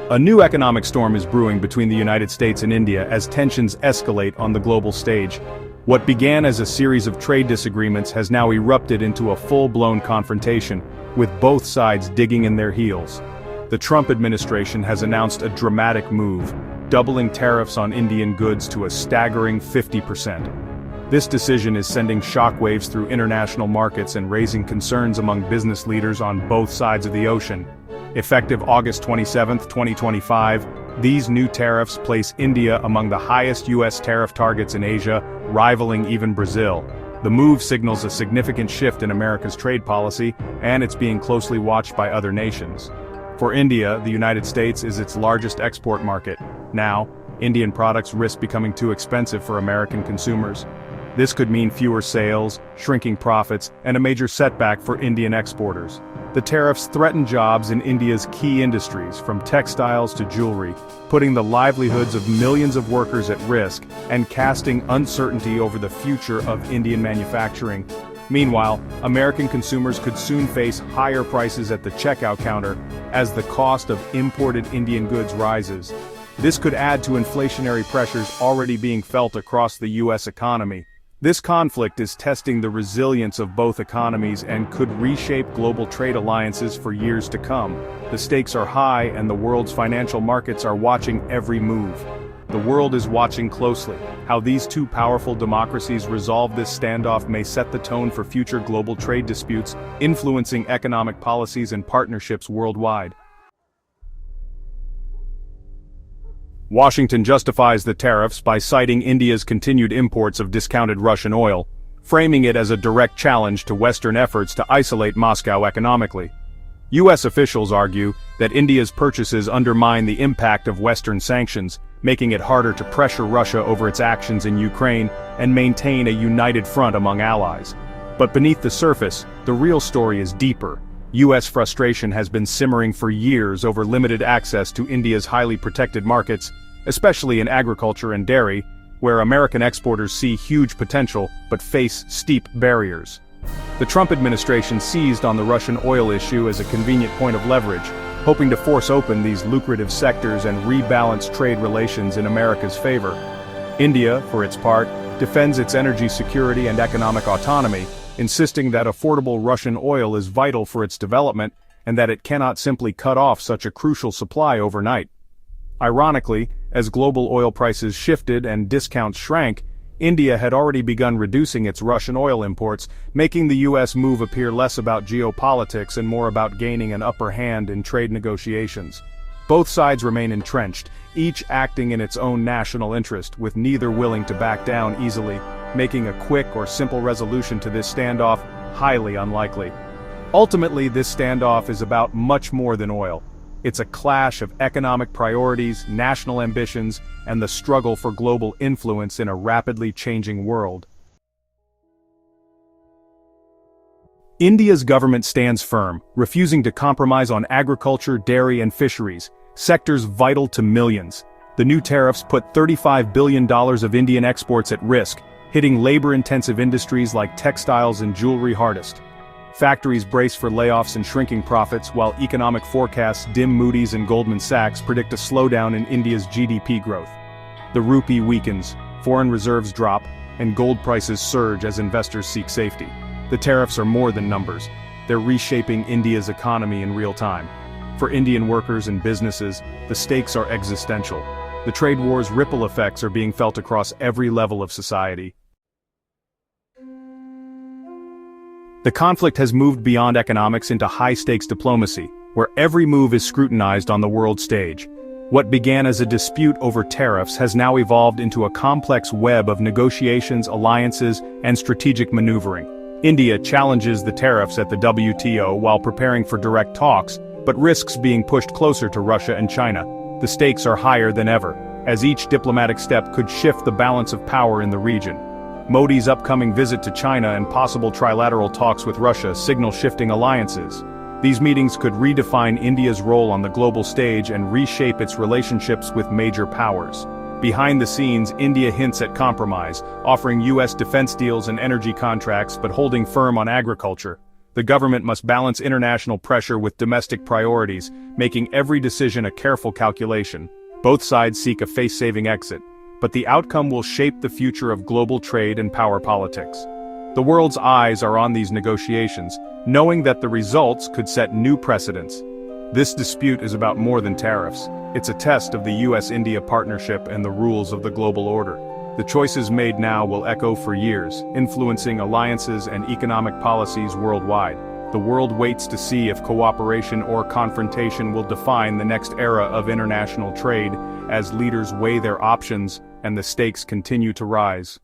A new economic storm is brewing between the United States and India as tensions escalate on the global stage. What began as a series of trade disagreements has now erupted into a full-blown confrontation, with both sides digging in their heels. The Trump administration has announced a dramatic move, doubling tariffs on Indian goods to a staggering 50%. This decision is sending shockwaves through international markets and raising concerns among business leaders on both sides of the ocean. Effective August 27, 2025, these new tariffs place India among the highest U.S. tariff targets in Asia, rivaling even Brazil. The move signals a significant shift in America's trade policy, and it's being closely watched by other nations. For India, the United States is its largest export market. Now, Indian products risk becoming too expensive for American consumers. This could mean fewer sales, shrinking profits, and a major setback for Indian exporters. The tariffs threaten jobs in India's key industries, from textiles to jewelry, putting the livelihoods of millions of workers at risk and casting uncertainty over the future of Indian manufacturing. Meanwhile, American consumers could soon face higher prices at the checkout counter as the cost of imported Indian goods rises. This could add to inflationary pressures already being felt across the U.S. economy. This conflict is testing the resilience of both economies and could reshape global trade alliances for years to come. The stakes are high and the world's financial markets are watching every move. The world is watching closely. How these two powerful democracies resolve this standoff may set the tone for future global trade disputes, influencing economic policies and partnerships worldwide. Washington justifies the tariffs by citing India's continued imports of discounted Russian oil, framing it as a direct challenge to Western efforts to isolate Moscow economically. U.S. officials argue that India's purchases undermine the impact of Western sanctions, making it harder to pressure Russia over its actions in Ukraine and maintain a united front among allies. But beneath the surface, the real story is deeper. U.S. frustration has been simmering for years over limited access to India's highly protected markets, especially in agriculture and dairy, where American exporters see huge potential but face steep barriers. The Trump administration seized on the Russian oil issue as a convenient point of leverage, hoping to force open these lucrative sectors and rebalance trade relations in America's favor. India, for its part, defends its energy security and economic autonomy, insisting that affordable Russian oil is vital for its development and that it cannot simply cut off such a crucial supply overnight. Ironically, as global oil prices shifted and discounts shrank, India had already begun reducing its Russian oil imports, making the U.S. move appear less about geopolitics and more about gaining an upper hand in trade negotiations. Both sides remain entrenched, each acting in its own national interest, with neither willing to back down easily, making a quick or simple resolution to this standoff highly unlikely. Ultimately, this standoff is about much more than oil. It's a clash of economic priorities, national ambitions, and the struggle for global influence in a rapidly changing world. India's government stands firm, refusing to compromise on agriculture, dairy, and fisheries, sectors vital to millions. The new tariffs put $35 billion of Indian exports at risk, hitting labor-intensive industries like textiles and jewelry hardest. Factories brace for layoffs and shrinking profits, while economic forecasts Moody's and Goldman Sachs predict a slowdown in India's GDP growth. The rupee weakens, foreign reserves drop, and gold prices surge as investors seek safety. The tariffs are more than numbers. They're reshaping India's economy in real time. For Indian workers and businesses, the stakes are existential. The trade war's ripple effects are being felt across every level of society. The conflict has moved beyond economics into high-stakes diplomacy, where every move is scrutinized on the world stage. What began as a dispute over tariffs has now evolved into a complex web of negotiations, alliances, and strategic maneuvering. India challenges the tariffs at the WTO while preparing for direct talks, but risks being pushed closer to Russia and China. The stakes are higher than ever, as each diplomatic step could shift the balance of power in the region. Modi's upcoming visit to China and possible trilateral talks with Russia signal shifting alliances. These meetings could redefine India's role on the global stage and reshape its relationships with major powers. Behind the scenes, India hints at compromise, offering U.S. defense deals and energy contracts but holding firm on agriculture. The government must balance international pressure with domestic priorities, making every decision a careful calculation. Both sides seek a face-saving exit, but the outcome will shape the future of global trade and power politics. The world's eyes are on these negotiations, knowing that the results could set new precedents. This dispute is about more than tariffs. It's a test of the US-India partnership and the rules of the global order. The choices made now will echo for years, influencing alliances and economic policies worldwide. The world waits to see if cooperation or confrontation will define the next era of international trade, as leaders weigh their options and the stakes continue to rise.